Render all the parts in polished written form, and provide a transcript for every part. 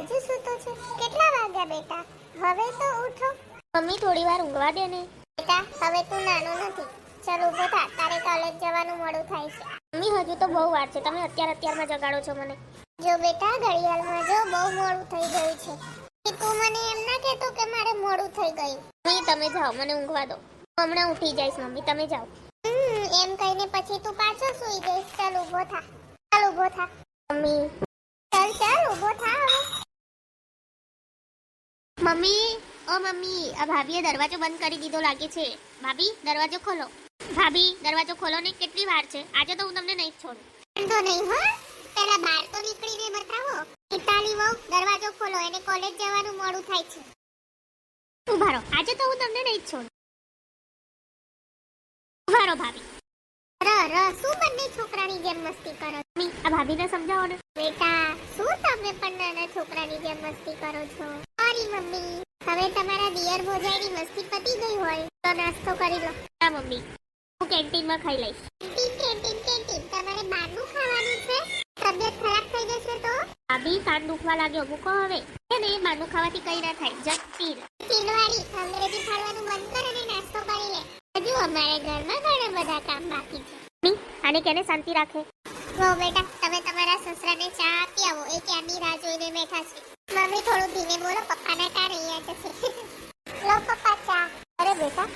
હજુ સૂતો છે? કેટલા વાગ્યા બેટા? હવે તો ઉઠો. મમ્મી થોડી વાર ઊંઘવા દે ને. બેટા હવે તું નાનો નથી. ચાલ ઊભો થા, તારે કોલેજ જવાનું મોડું થાય છે. મમ્મી હજુ તો બહુ વાર છે, તમે અત્યારમાં જગાડો છો મને. જો બેટા ઘડિયાળમાં જો બહુ મોડું થઈ ગયું છે. કે તું મને એમ ના કહેતો કે મારે મોડું થઈ ગયું. મમ્મી તમે જાઓ, મને ઊંઘવા દો. હું હમણાં ઉઠી જઈશ મમ્મી, તમે જાઓ. એમ કહીને પછી તું પાછો સૂઈ જઈશ. ચાલ ઊભો થા, ચાલ ઊભો થા. મમ્મી. ચાલ ચાલ ઊભો થા હવે. મમ્મી, ઓ મમ્મી, આ ભાભીએ દરવાજો બંધ કરી દીધો લાગે છે. ભાભી દરવાજો ખોલો. ભાભી દરવાજો ખોલો ને, કેટલી વાર છે? આજે તો હું તમને નહીં છોડું. વાંધો નહીં હો, પહેલા બહાર તો નીકળીને બતાવો. ઇટાલી વહુ દરવાજો ખોલો, એને કોલેજ જવાનું મોડું થાય છે. ઉભા રહો, આજે તો હું તમને નહીં છોડું. ઉભા રહો ભાભી. શું બંને છોકરાની જેમ મસ્તી કરો? મમ્મી આ ભાભીને સમજાવો ને. બેટા શું તમે પણ નાના છોકરાની જેમ મસ્તી કરો છો? સોરી મમ્મી, હવે તમારા દિયર ભોજાઈની મસ્તી પતી ગઈ હોય તો નાસ્તો કરી લો. હા મમ્મી, હું કેન્ટીનમાં ખાઈ લઈશ. કેન્ટીન તમારે બહારનું ખાવાનું છે? તબિયત ખરાબ થઈ જશે તો? ભાભી કાન દુખવા લાગ્યો, મૂકો હવે. છે ને બહારનું ખાવાથી કઈ ના થાય, જગ પીર. ચીલવાડી અંગ્રેજી ખાવાનું બંધ કર અને નાસ્તો કરી લે. હજુ અમારે ઘરમાં ઘણા બધા કામ બાકી છે. મમ્મી આને કેને શાંતિ રાખે. વો બેટા, તમે તમારા સસરાને ચા આપી આવો, એ ક્યાંની રાહ જોઈને બેઠા છે. મમ્મી થોડું ધીમે બોલો, પપ્પાના કાન અહીંયા જશે. લો પપ્પા ચા. અરે બેટા,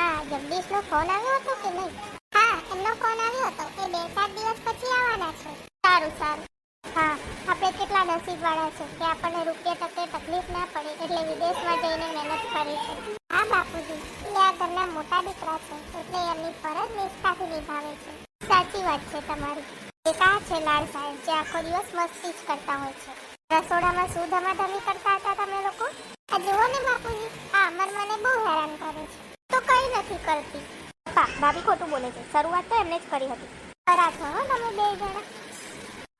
આ જગદીશનો ફોન આવ્યો હતો કે નહીં? હા, એમનો ફોન આવ્યો હતો. એ 2-7 દિવસ પછી આવવાના છે. સારું. હા, આપણે કેટલા નસીબવાળા છે કે આપણને રૂપિયા ટકે તકલીફ ના પડે એટલે વિદેશમાં જઈને મહેનત કરી છે. હા બાપુજી, એ આ ઘરના મોટા દીકરા છે એટલે એમની ફરજ નિષ્ઠાથી નિભાવે છે. સાચી વાત છે તમારી. એક આ છે લાડ સાહેબ, જે આખો દિવસ મસ્તી જ કરતા હોય છે. રસોડામાં શું ધમાધમી કરતા હતા તમે લોકો? આ જુઓ ને બાપુજી, આ અમર મને બહુ હેરાન કરે છે. તો કઈ નથી કરતી. પપ્પા ભાભી ખોટું બોલે છે, શરૂઆત તો એમને જ કરી હતી. ખરા છો હો તમે બે જણા.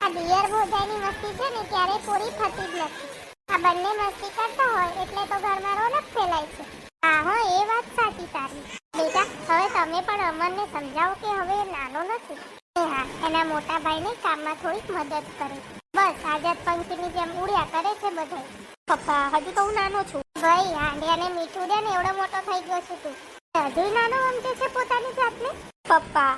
આ દિયર ભોજાઈની મસ્તી છે ને ક્યારે પૂરી થતી જ નથી. આ બંને મસ્તી કરતા હોય એટલે તો ઘરમાં રોનક ફેલાય છે. હા હો, એ વાત સાચી તારી. બેટા હવે તમે પણ અમરને સમજાવો કે હવે એ નાનો નથી. હા, એના મોટા ભાઈને કામમાં થોડીક મદદ કરે. બસ આઝાદ પંખીની જેમ ઉડ્યા કરે છે બધે. પપ્પા હજુ તો હું નાનો છું. ભાઈ હાંડિયાને મીઠું દે ને, એવડો મોટો થઈ ગયો છું તું. હજુ નાનો સમજે છે પોતાની જાતને? પપ્પા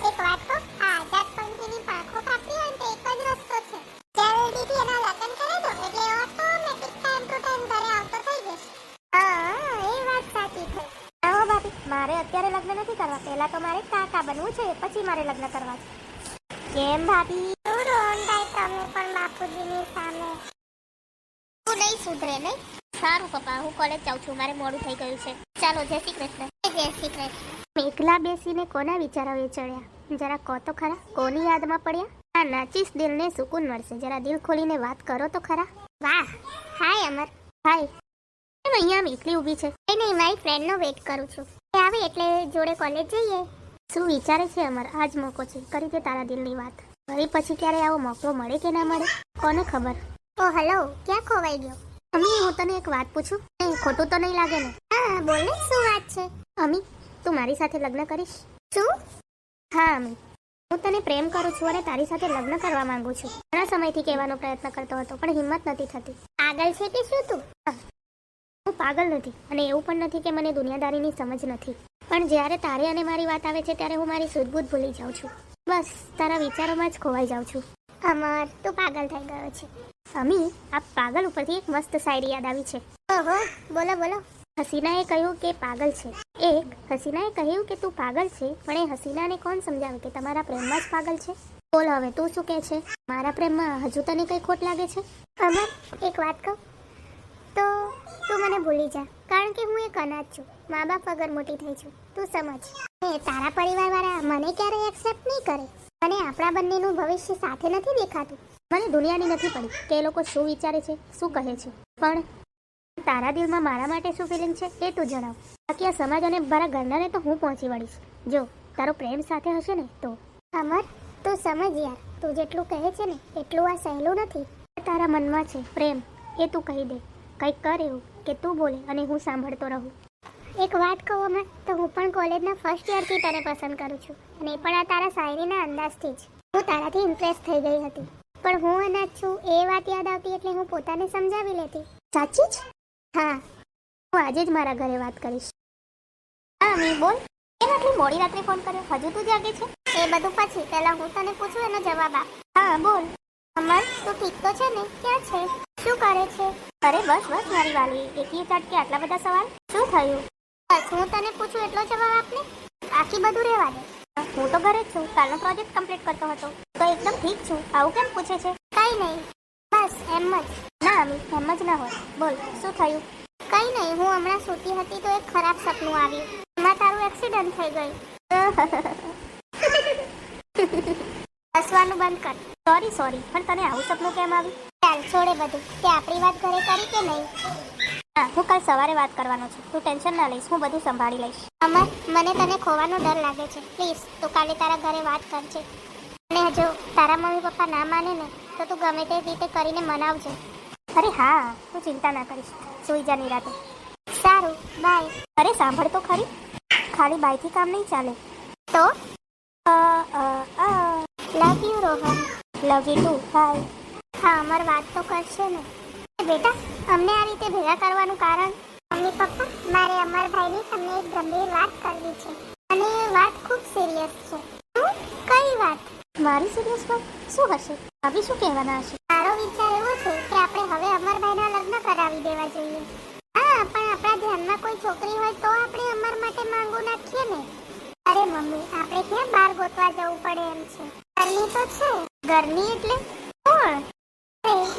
એક વાત કહું, આ આઝાદ પંખીની પાંખો કાપી હોય ને તો એક જ રસ્તો છે. જલ્દીથી એના લગ્ન કરી દો એટલે ઓટોમેટિક ટાઈમ ટુ ટાઈમ ઘરે આવતો થઈ જશે. હા, એ વાત સાચી થઈ. આવો ભાભી, મારે અત્યારે લગ્ન નથી કરવા. પહેલા તો મારે કાકા બનવું છે, પછી મારે લગ્ન કરવા છે. કેમ ભાભી? શું રોંધાય તમે પણ બાપુજીની સામે? તું નહીં સુધરે નહીં? સારું પપ્પા, હું કોલેજ જાઉં છું, મારે મોડું થઈ ગયું છે. ચાલો, જય શ્રી કૃષ્ણ. જય શ્રી કૃષ્ણ. એકલા બેસીને કોના વિચારો ચડ્યા? જરા કહો તો ખરા, કોની યાદમાં પડ્યા? આ નાચીસ દિલને સુકૂન મળશે, જરા દિલ ખોલીને વાત કરો તો ખરા. વાહ, હાય અમર. હાય. કેમ અહીંયા આમ એકલી ઊભી છે? કઈ નહીં, મારી ફ્રેન્ડનો વેઇટ કરું છું. એ આવે એટલે જોડે કોલેજ જઈએ. શું વિચારે છે અમર? આજ મોકો છે, કરી દે તારા દિલની વાત. વળી પછી ક્યારે આવો મોકો મળે કે ના મળે, કોને ખબર. ઓ હેલો, ક્યાં ખોવાઈ ગયો? અમી હું તને એક વાત પૂછું? નહીં, ખોટું તો નહીં લાગે ને? હા બોલ ને, શું વાત છે? અમી તું મારી સાથે લગ્ન કરીશ? શું? હા અમી, હું તને પ્રેમ કરું છું અને તારી સાથે લગ્ન કરવા માંગુ છું. ઘણા સમયથી કહેવાનો પ્રયત્ન કરતો હતો પણ હિંમત નથી થતી. પાગલ છે કે શું તું? હું પાગલ નથી અને એવું પણ નથી કે મને દુનિયાદારીની સમજ નથી, પણ જ્યારે તારે અને મારી વાત આવે છે ત્યારે હું મારી સૂઝબૂઝ ભૂલી જાઉં છું. બસ તારા વિચારોમાં જ ખોવાઈ જાઉં છું. અમર, તું પાગલ થઈ ગયો છે. અમી આ પાગલ ઉપરથી એક મસ્ત શાયરી યાદ આવી છે. ઓહો, બોલો બોલો. હસીનાએ કહ્યું કે પાગલ છે. હસીનાએ કહ્યું કે તું પાગલ છે, પણ એ હસીનાને કોણ સમજાવે કે તમારા પ્રેમમાં જ પાગલ છે? બોલ હવે તું શું કહે છે? મારા પ્રેમમાં હજુ તને કઈ ખોટ લાગે છે? અમર, એક વાત કહું તો તું મને ભૂલી જા, કારણ કે હું એક અનાથ છું. મા બાપ વગર મોટી થઈ છું, તું સમજ. એ તારા પરિવારવાળા મને ક્યારેય એક્સેપ્ટ નહીં કરે. અને આપણા બંનેનું ભવિષ્ય સાથે નથી દેખાતું. મને દુનિયાની નથી પડી કે એ લોકો શું વિચારે છે, શું કહે છે, પણ તારા દિલમાં મારા માટે શું ફિલિંગ છે એ તું જણાવ. બાકી આ સમાજ અને મારા ઘરનાને તો હું પહોંચી વળીશ, જો તારો પ્રેમ સાથે હશે ને તો. અમર, તું સમજ યાર, તું જેટલું કહે છે ને એટલું આ સહેલું નથી. તારા મનમાં છે પ્રેમ, એ તું કહી દે. કંઈક કર એવું કે તું બોલે અને હું સાંભળતો રહું. એક વાત કહું અમર, તો હું પણ કોલેજના ફર્સ્ટ યરથી તને પસંદ કરું છું, અને એ પણ આ તારા શાયરીના અંદાજથી જ. હું તારાથી ઇમ્પ્રેસ થઈ ગઈ હતી, પણ હું અનાથ છું એ વાત યાદ આવતી એટલે હું પોતાને સમજાવી લેતી. સાચી જ? હા. હું આજે જ મારા ઘરે વાત કરીશ. હા મી બોલ. કેમ આટલી મોડી રાત્રે ફોન કર્યો? હજુ તું જાગે છે? એ બધું પછી, પહેલા હું તને પૂછું એનો જવાબ આપ. હા બોલ. અમર, તું ઠીક તો છે ને? ક્યાં છે? શું કરે છે? અરે બસ બસ મારી વાલી, એકી ચાટકે આટલા બધા સવાલ? શું થયું? બસ હું તને પૂછું એટલો જવાબ આપને. બાકી બધું રહેવા દે. હું તો ઘરે જ છું. કાલનો પ્રોજેક્ટ કમ્પ્લીટ કરતો હતો. તો એકદમ ઠીક છું. આવું કેમ પૂછે છે? કઈ નહીં, બસ એમ જ. ના અમી, એમ જ ના હોય. બોલ શું થયું? કઈ નહીં, હું હમણાં સૂતી હતી તો એક ખરાબ સપનું આવ્યું. એમાં તારું એક્સિડન્ટ થઈ ગયું. હસવાનું બંધ કર. સોરી પણ તને આવું સપનું કેમ આવ્યું? ચાલ છોડે બધું. તે આપણી વાત ઘરે કરી કે નહીં? હા, હું કાલ સવારે વાત કરવાનો છું. તું ટેન્શન ના લઈશ, હું બધું સંભાળી લઈશ. અમર, મને તને ખોવાનો ડર લાગે છે. પ્લીઝ તું કાલે તારા ઘરે વાત કરજે. અને જો તારા મમ્મી પપ્પા ના માને ને તો તું ગમે તે રીતે કરીને મનાવજે. અરે હા, તું ચિંતા ના કરીશ. સુઈ જા નિરાતે. સારું, બાય. અરે સાંભળ તો ખરી, ખાલી બાયથી કામ નહીં ચાલે. તો અ love you Rohan. Love you too. Bye. હા, અમર વાત તો કરશે ને. બેટા, અમને આ રીતે ભેગા કરવાનું કારણ? મમ્મી પપ્પા, મારે અમરભાઈની તમને એક ગંભીર વાત કરવી છે. અને એ વાત ખૂબ સિરિયસ છે. કઈ વાત? મારી સિરિયસ વાત શું હશે? આવી શું કહેવાના હશે? મારો વિચાર એવો છે કે આપણે હવે અમરભાઈના લગ્ન કરાવી દેવા જોઈએ. હા, પણ આપણા ધ્યાનમાં કોઈ છોકરી હોય તો આપણે અમર માટે માંગુ નાખીએ ને. અરે મમ્મી, આપણે ક્યાં બહાર ગોતવા જવું પડે એમ છે. ઘરની તો છે. ઘરની એટલે કોણ?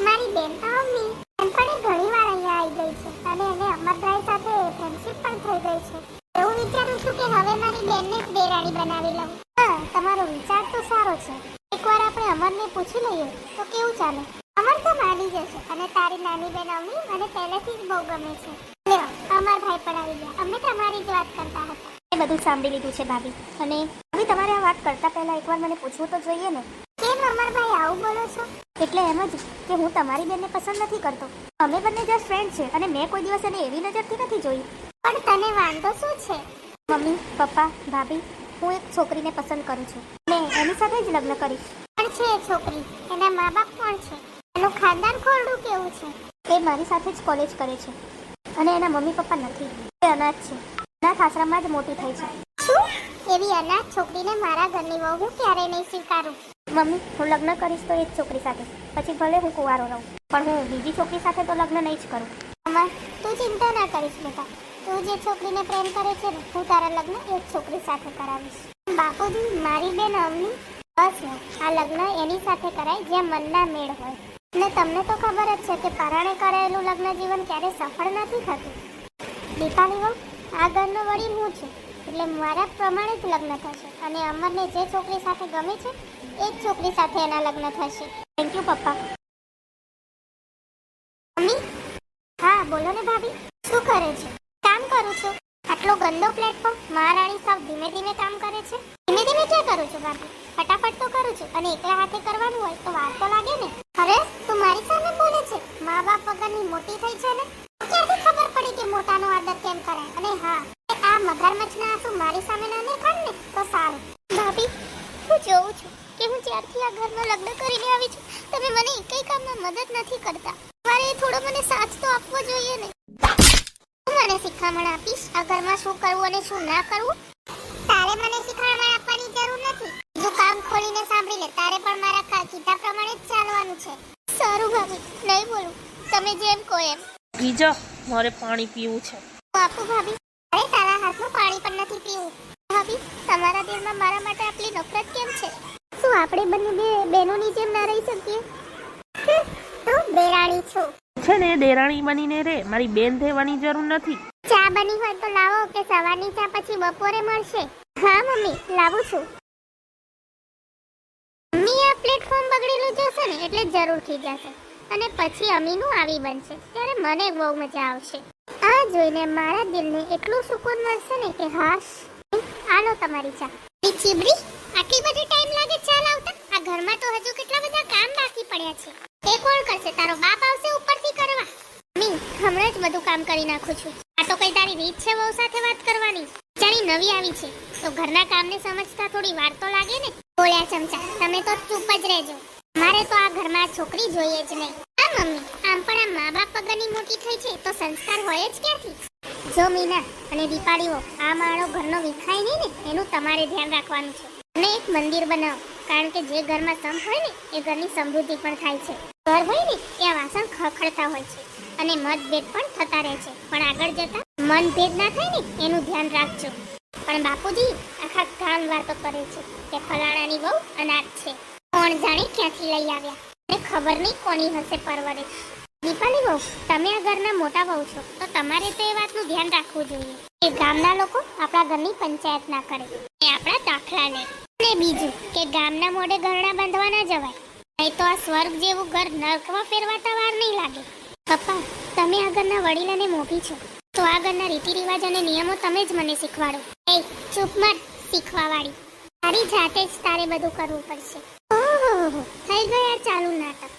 મારી બેન અમ્મી. એમ પણ એ ઘણી વાર અહીંયા આવી ગઈ છે અને એને અમરભાઈ સાથે ફ્રેન્ડશિપ પણ થઈ ગઈ છે. એવું વિચારું છું કે હવે મારી બેનને જ દેરાણી બનાવી લઉં. હા, તમારો વિચાર તો સારો છે. એકવાર આપણે અમરને પૂછી લઈએ તો કેવું ચાલે? અમર તો માની જશે. અને તારી નાની બેન અમ્મી મને પહેલેથી જ બહુ ગમે છે. લ્યો, અમરભાઈ પણ આવી ગયા. અમે તમારી જ વાત કરતા હતા. એ બધું સાંભળી લીધું છે ભાભી. અને ભાભી, તમારે આ વાત કરતા પહેલા એકવાર મને પૂછવું તો જોઈએ ને. કેમ અમરભાઈ આવું બોલો છો? એટલે એમ જ કે હું તમારી બેનને પસંદ નથી કરતો. અમે બંને જસ્ટ ફ્રેન્ડ છે અને મેં કોઈ દિવસ એને એવી નજરથી નથી જોઈ. પણ તને વાંધો શું છે? મમ્મી, પપ્પા, ભાભી, હું એક છોકરીને પસંદ કરું છું ને એની સાથે જ લગ્ન કરીશ. પણ છે એ છોકરી, એના મા બાપ કોણ છે? એનું ખાનદાન ખોરડું કેવું છે? એ મારી સાથે જ કોલેજ કરે છે અને એના મમ્મી પપ્પા નથી. એ અનાથ છે. અનાથ આશ્રમમાં જ મોટી થઈ છે. શું? એવી અનાથ છોકરીને મારા ઘરની વહુ હું ક્યારેય નહીં સ્વીકારું. મમ્મી, હું લગ્ન કરીશ તો એક છોકરી સાથે. પછી ભલે હું કુંવારો રહું, પણ હું બીજી છોકરી સાથે તો લગ્ન નહીં જ કરું. અમર, તું ચિંતા ના કરીશ બેટા. તું જે છોકરીને પ્રેમ કરે છે ને, હું તારા લગ્ન એક છોકરી સાથે કરાવીશ. બાપુજી, મારી બેન અમ્મી, બસ આ લગ્ન એની સાથે કરાય જ્યાં મનના મેળ હોય. ને તમને તો ખબર જ છે કે પરાણે કરાયેલું લગ્ન જીવન ક્યારે સફળ નથી થતું. દીપાલી વહુ, આ ઘરનો વડીલ હું છું, એટલે મારા પ્રમાણે જ લગ્ન થશે. અને અમરને જે છોકરી સાથે ગમે છે એ જ છોકરી સાથે એના લગ્ન થશે. થેન્ક યુ પપ્પા. મમ્મી? હા બોલો ને ભાભી. શું કરે છે? કામ કરું છું. આટલો ગંદો પ્લેટફોર્મ. મહારાણી સાવ ધીમે ધીમે કામ કરે છે. ધીમે ધીમે ક્યાં કરું છું ભાભી? ફટાફટ તો કરું છું. અને એકલા હાથે કરવાનું હોય તો વાર તો લાગે ને. અરે, તું મારી સામે બોલે છે? મા બાપ વગરની મોટી થઈ છે ને? ક્યાંથી ખબર પડી કે મોટાનો આદર કેમ કરાય? અને હા, આ મગરમચ્છના આંસુ મારી સામે ના દેખાડ ને તો સારું. ભાભી, હું જોઉં છું કે હું જ્યારથી આ ઘરમાં લગ્ન કરીને આવી છું તમે મને એકઈ કામમાં મદદ નથી કરતા. મારે થોડો મને સાથ તો આપવો જોઈએ ને. તું મને શિખામણ આપીશ આ ઘરમાં શું કરવું અને શું ના કરવું? તારે મને શિખામણ આપવાની જરૂર નથી. બીજું કામ ખોલીને સાંભળી લે. તારે પણ મારા કીધા પ્રમાણે જ ચાલવાનું છે. સારું ભાભી, નહીં બોલું. તમે જેમ કહો એમ. બીજા મારે પાણી પીવું છે. હું આપું ભાભી. અરે, તારા હાથનું પાણી પણ નથી પીવું. ભાભી, તમારા દિલમાં મારા માટે આટલી નફરત કેમ છે? શું આપણે બંને બે બહેનોની જેમ ના રહી શકીએ? તું દેરાણી છો. છે ને દેરાણી બનીને રે, મારી બેન થવાની જરૂર નથી. ચા બની હોય તો લાવો કે સવારની ચા પછી બપોરે મળશે? હા મમ્મી, લાવું છું. મમ્મી, આ પ્લેટફોર્મ બગડેલું જશે ને એટલે જરૂરથી જશે. અને પછી અમીનું આવી બનશે ત્યારે મને બહુ મજા આવશે. આ જોઈને મારા દિલને એટલું સુકૂન મળશે ને કે હાશ. આલો તમારી ચા. ચીબડી, આટલી બધી ટાઈમ લાગે ચા લાવતા? આ ઘરમાં તો હજુ કેટલા બધા કામ બાકી પડ્યા છે. એ કોણ કરશે? તારો બાપ આવશે ઉપરથી કરવા. મમ્મી, હમણાં જ બધું કામ કરી નાખું છું. આ તો કઈ તારી રીત છે વહુ સાથે વાત કરવાની? જાણી નવી આવી છે તો ઘરના કામને સમજતા થોડી વાર તો લાગે ને. બોલ્યા ચમચા, તમે તો ચૂપ જ રહેજો. મારે તો આ ઘરમાં આ છોકરી જોઈએ જ નહીં. હા મમ્મી, આમ પણ આ મા બાપ વગરની મોટી થઈ છે તો સંસ્કાર હોય જ ક્યાંથી? જો મીના અને દીપાડીઓ, આ માળો ઘરનો વિખાય નહીં ને એનું તમારે ધ્યાન રાખવાનું છે. અને એક મંદિર બનાવો, કારણ કે જે ઘરમાં સંપ હોય ને એ ઘરની સમૃદ્ધિ પણ થાય છે. ઘર હોય ને ત્યાં વાસણ ખખડતા હોય છે અને મતભેદ પણ થતા રહે છે, પણ આગળ જતા મનભેદ ના થાય ને એનું ધ્યાન રાખજો. પણ બાપુજી આખા ગામ વાતો કરે છે કે ફલાણાની બહુ અનાથ છે, કોણ જાણે ક્યાંથી લઈ આવ્યા અને ખબર નહીં કોની હશે પરવરિશ. દીપાલી બહુ, તમે આ ઘરના મોટા બહુ છો તો તમારે તો એ વાતનું ધ્યાન રાખવું જોઈએ કે ગામના લોકો આપણા ઘરની પંચાયત ના કરે એ આપણા દાખલા લે. અને બીજું કે ગામના મોઢે ઘરડા બાંધવા ના જવાય, નહીં તો આ સ્વર્ગ જેવું ઘર નરકમાં ફેરવાતા વાર નહીં લાગે. પપ્પા, તમે આ ઘરના વડીલ અને મોભી છો તો આ ઘરના રીતિ રિવાજ અને નિયમો તમે જ મને શીખવાડો. એ ચૂપ મત શીખવાવાળી, તારી જાતે જ તારે બધું કરવું પડશે. ઓહો, થઈ ગયા ચાલુ નાટક.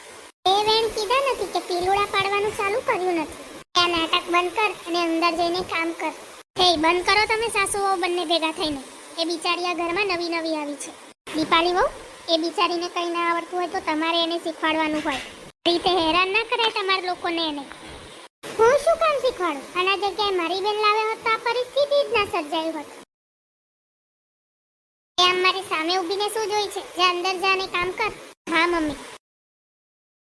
એ વેણ કીધા નથી કે પીલુડા પાડવાનું ચાલુ કર્યું નથી. આ નાટક બંધ કર અને અંદર જઈને કામ કર. હે, બંધ કરો તમે સાસુ વહુ બંને ભેગા થઈને. એ બિચારી આ ઘરમાં નવી નવી આવી છે. દીપાલી વહુ, એ બિચારીને કંઈ ના આવડતું હોય તો તમારે એને શીખવાડવાનું હોય. રીતે હેરાન ના કરાય તમારા લોકોને એને. હું શું કામ શીખવાડું? આના જગ્યાએ મારી બેન લાવે હોત તો આ પરિસ્થિતિ જ ના સર્જાઈ હોત. એ આમ મારી સામે ઊભીને શું જોઈ છે? જે અંદર જા અને કામ કર. હા મમ્મી,